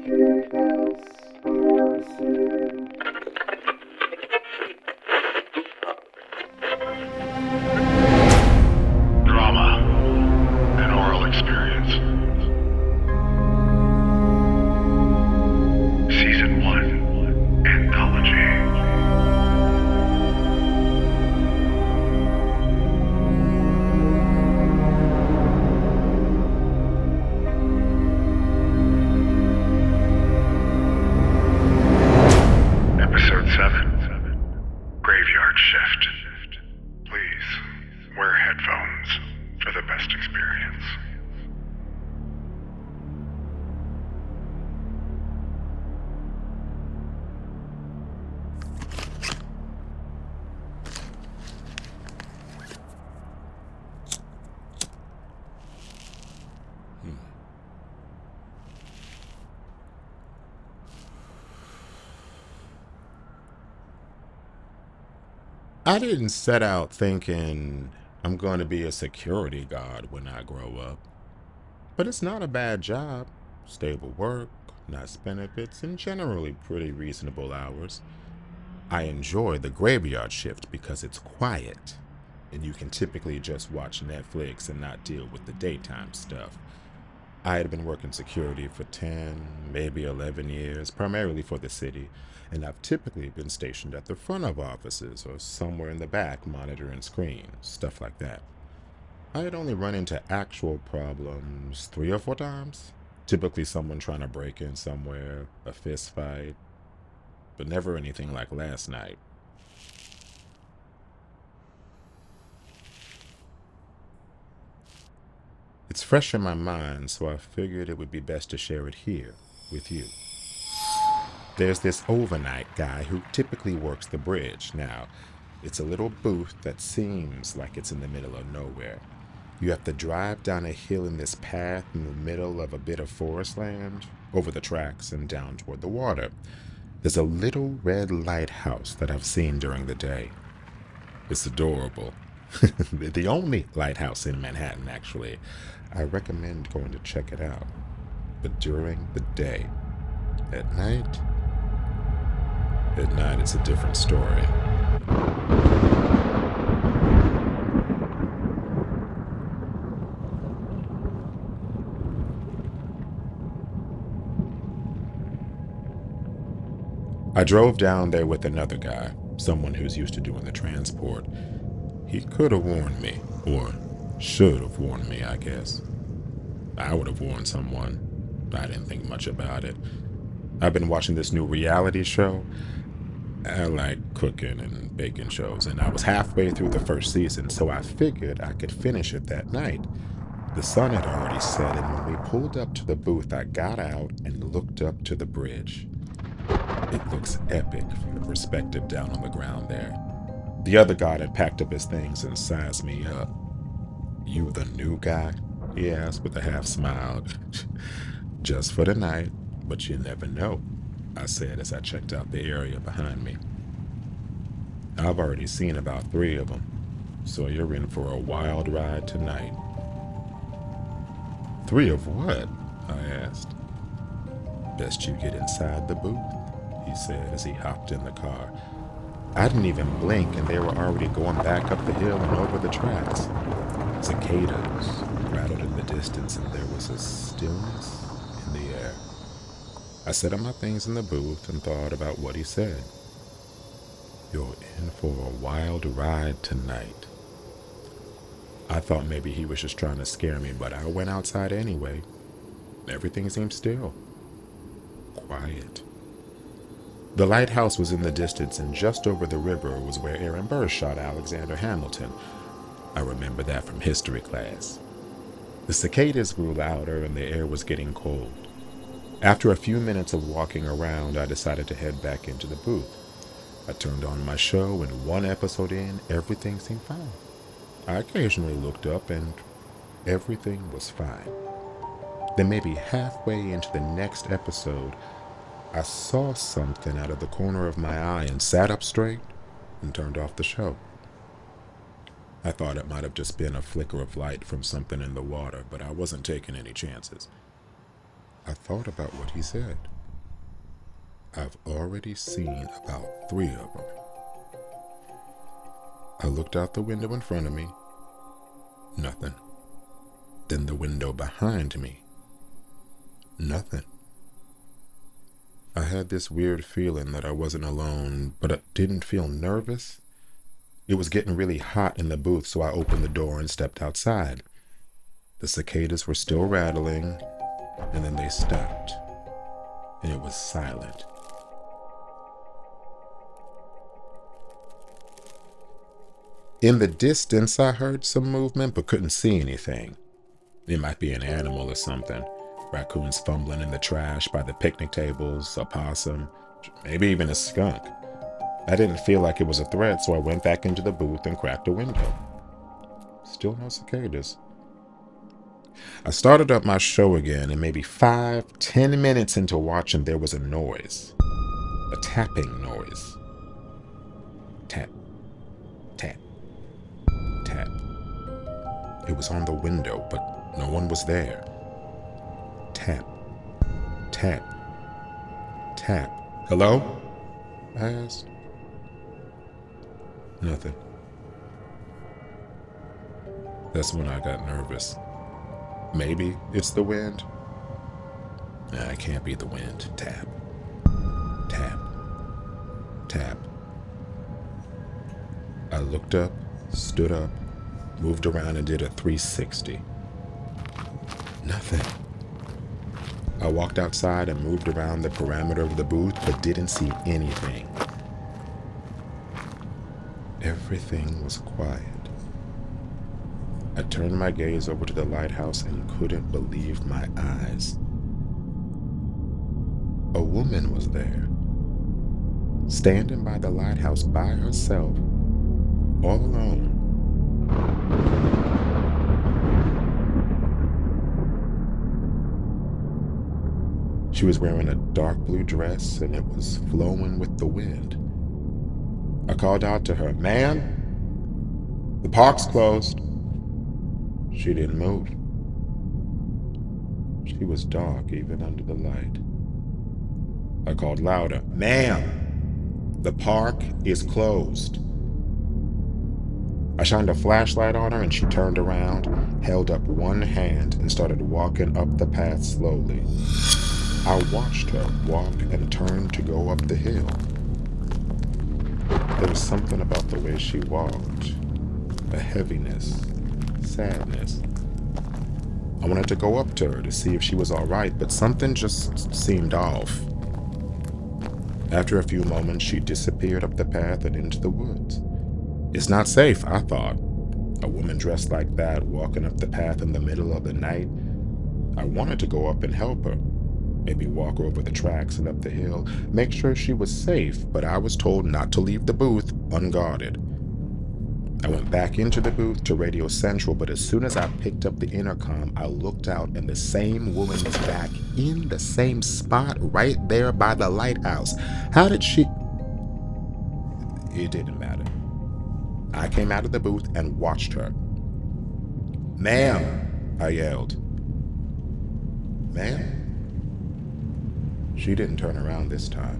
AKS Immersive. Drama, an oral experience. Season 1, Anthology. Episode 7, Graveyard Shift. Please wear headphones for the best experience. I didn't set out thinking I'm going to be a security guard when I grow up. But it's not a bad job. Stable work, nice benefits, and generally pretty reasonable hours. I enjoy the graveyard shift because it's quiet, and you can typically just watch Netflix and not deal with the daytime stuff. I had been working security for 10, maybe 11 years, primarily for the city, and I've typically been stationed at the front of offices or somewhere in the back monitoring screens, stuff like that. I had only run into actual problems 3 or 4 times. Typically someone trying to break in somewhere, a fist fight, but never anything like last night. It's fresh in my mind, so I figured it would be best to share it here with you. There's this overnight guy who typically works the bridge. Now, it's a little booth that seems like it's in the middle of nowhere. You have to drive down a hill in this path in the middle of a bit of forest land, over the tracks and down toward the water. There's a little red lighthouse that I've seen during the day. It's adorable. The only lighthouse in Manhattan, actually. I recommend going to check it out. But during the day. At night it's a different story. I drove down there with another guy, someone who's used to doing the transport. He could have warned me, or should have warned me, I guess. I would have warned someone. I didn't think much about it. I've been watching this new reality show. I like cooking and baking shows, and I was halfway through the first season, so I figured I could finish it that night. The sun had already set, and when we pulled up to the booth, I got out and looked up to the bridge. It looks epic from the perspective down on the ground there. The other guard had packed up his things and sized me up. "You the new guy?" he asked with a half smile. "Just for the night, but you never know," I said as I checked out the area behind me. "I've already seen about 3 of them, so you're in for a wild ride tonight." "3 of what?" I asked. "Best you get inside the booth," he said as he hopped in the car. I didn't even blink and they were already going back up the hill and over the tracks. Cicadas rattled in the distance and there was a stillness in the air. I set up my things in the booth and thought about what he said. "You're in for a wild ride tonight." I thought maybe he was just trying to scare me, but I went outside anyway. Everything seemed still. Quiet. The lighthouse was in the distance, and just over the river was where Aaron Burr shot Alexander Hamilton. I remember that from history class. The cicadas grew louder and the air was getting cold. After a few minutes of walking around, I decided to head back into the booth. I turned on my show, and 1 episode in, everything seemed fine. I occasionally looked up, and everything was fine. Then maybe halfway into the next episode, I saw something out of the corner of my eye and sat up straight and turned off the show. I thought it might have just been a flicker of light from something in the water, but I wasn't taking any chances. I thought about what he said. I've already seen about 3 of them. I looked out the window in front of me. Nothing. Then the window behind me. Nothing. I had this weird feeling that I wasn't alone, but I didn't feel nervous. It was getting really hot in the booth, so I opened the door and stepped outside. The cicadas were still rattling, and then they stopped, and it was silent. In the distance, I heard some movement, but couldn't see anything. It might be an animal or something. Raccoons fumbling in the trash by the picnic tables, a possum, maybe even a skunk. I didn't feel like it was a threat, so I went back into the booth and cracked a window. Still no cicadas. I started up my show again, and maybe 5-10 minutes into watching, there was a noise. A tapping noise. Tap, tap, tap. It was on the window, but no one was there. Tap, tap, tap. Hello? I asked. Nothing. That's when I got nervous. Maybe it's the wind. Nah, it can't be the wind. Tap, tap, tap. I looked up, stood up, moved around and did a 360. Nothing. I walked outside and moved around the perimeter of the booth, but didn't see anything. Everything was quiet. I turned my gaze over to the lighthouse and couldn't believe my eyes. A woman was there, standing by the lighthouse by herself, all alone. She was wearing a dark blue dress and it was flowing with the wind. I called out to her, "Ma'am, the park's closed." She didn't move. She was dark even under the light. I called louder, "Ma'am, the park is closed." I shined a flashlight on her and she turned around, held up one hand, and started walking up the path slowly. I watched her walk and turn to go up the hill. There was something about the way she walked, a heaviness, sadness. I wanted to go up to her to see if she was all right, but something just seemed off. After a few moments, she disappeared up the path and into the woods. It's not safe, I thought. A woman dressed like that walking up the path in the middle of the night. I wanted to go up and help her. Maybe walk her over the tracks and up the hill, make sure she was safe, but I was told not to leave the booth unguarded. I went back into the booth to Radio Central, but as soon as I picked up the intercom, I looked out and the same woman was back in the same spot right there by the lighthouse. How did she... It didn't matter. I came out of the booth and watched her. "Ma'am," I yelled. "Ma'am?" She didn't turn around this time.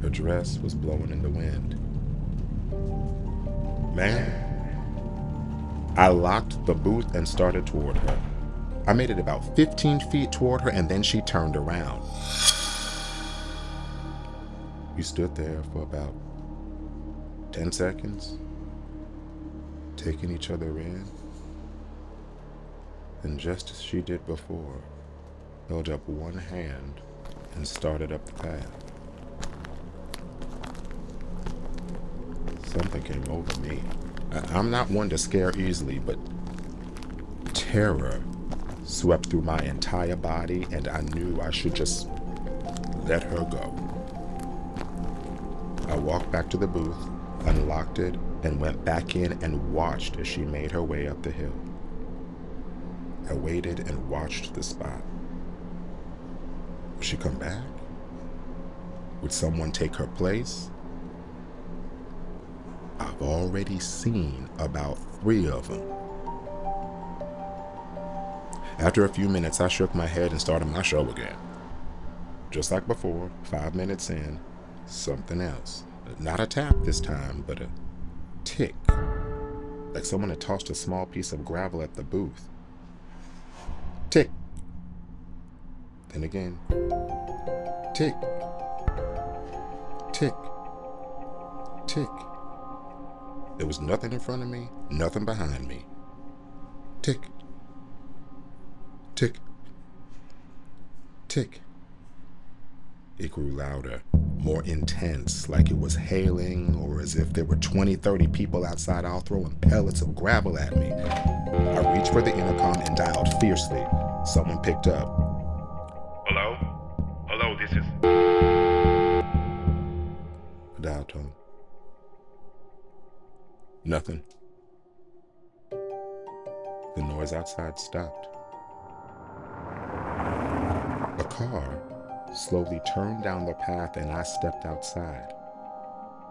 Her dress was blowing in the wind. "Ma'am?" I locked the booth and started toward her. I made it about 15 feet toward her and then she turned around. We stood there for about 10 seconds, taking each other in, and just as she did before, held up one hand and started up the path. Something came over me. I'm not one to scare easily, but terror swept through my entire body and I knew I should just let her go. I walked back to the booth, unlocked it, and went back in and watched as she made her way up the hill. I waited and watched the spot. Would she come back? Would someone take her place? I've already seen about 3 of them. After a few minutes, I shook my head and started my show again. Just like before, 5 minutes in, something else. Not a tap this time, but a tick. Like someone had tossed a small piece of gravel at the booth. Tick. Then again. Tick. Tick. Tick. There was nothing in front of me, nothing behind me. Tick. Tick. Tick. It grew louder, more intense, like it was hailing, or as if there were 20, 30 people outside all throwing pellets of gravel at me. I reached for the intercom and dialed fiercely. Someone picked up. Hello? Hello, this is... A dial tone. Nothing. The noise outside stopped. A car slowly turned down the path and I stepped outside.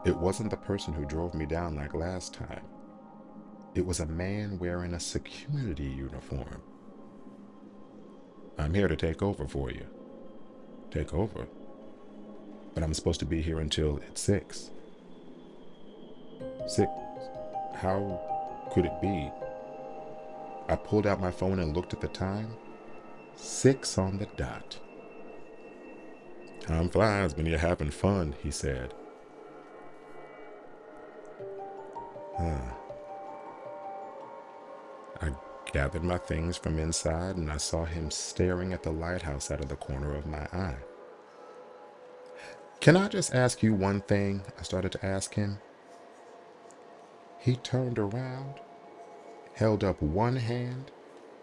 It wasn't the person who drove me down like last time. It was a man wearing a security uniform. I'm here to take over for you. Take over? But I'm supposed to be here until it's 6. 6? How could it be? I pulled out my phone and looked at the time. 6 on the dot. Time flies when you're having fun, he said. I gathered my things from inside and I saw him staring at the lighthouse out of the corner of my eye. Can I just ask you one thing? I started to ask him. He turned around, held up one hand,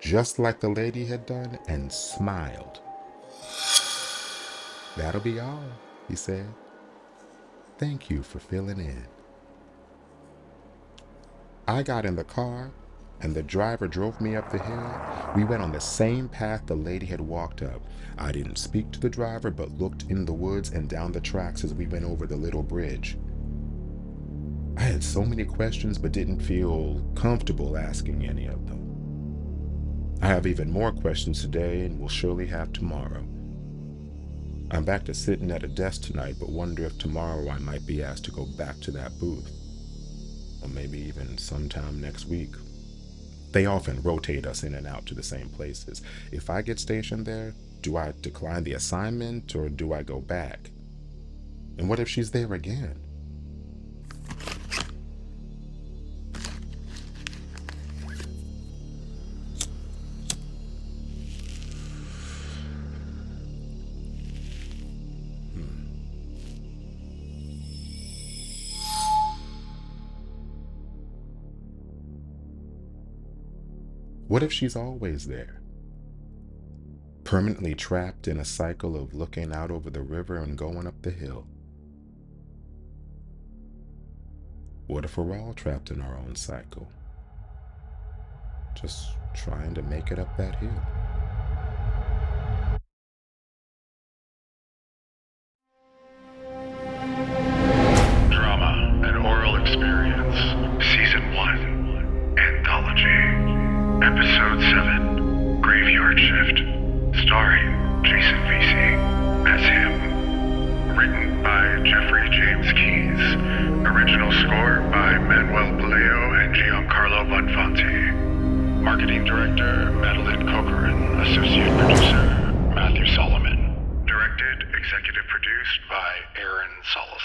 just like the lady had done, and smiled. That'll be all, he said. Thank you for filling in. I got in the car, and the driver drove me up the hill. We went on the same path the lady had walked up. I didn't speak to the driver, but looked in the woods and down the tracks as we went over the little bridge. I had so many questions, but didn't feel comfortable asking any of them. I have even more questions today, and will surely have tomorrow. I'm back to sitting at a desk tonight, but wonder if tomorrow I might be asked to go back to that booth. Or maybe even sometime next week. They often rotate us in and out to the same places. If I get stationed there, do I decline the assignment or do I go back? And what if she's there again? What if she's always there? Permanently trapped in a cycle of looking out over the river and going up the hill? What if we're all trapped in our own cycle? Just trying to make it up that hill. Drama, an oral experience. Season 1. Anthology. Episode 7. Graveyard Shift. Starring Jason Veasey as him. Written by Jeffrey James Keyes. Original score by Manuel Pelayo and Giancarlo Bonfanti. Marketing Director Madeline Corcoran. Associate Producer Matthew Solomon. Directed, executive produced by Salazar.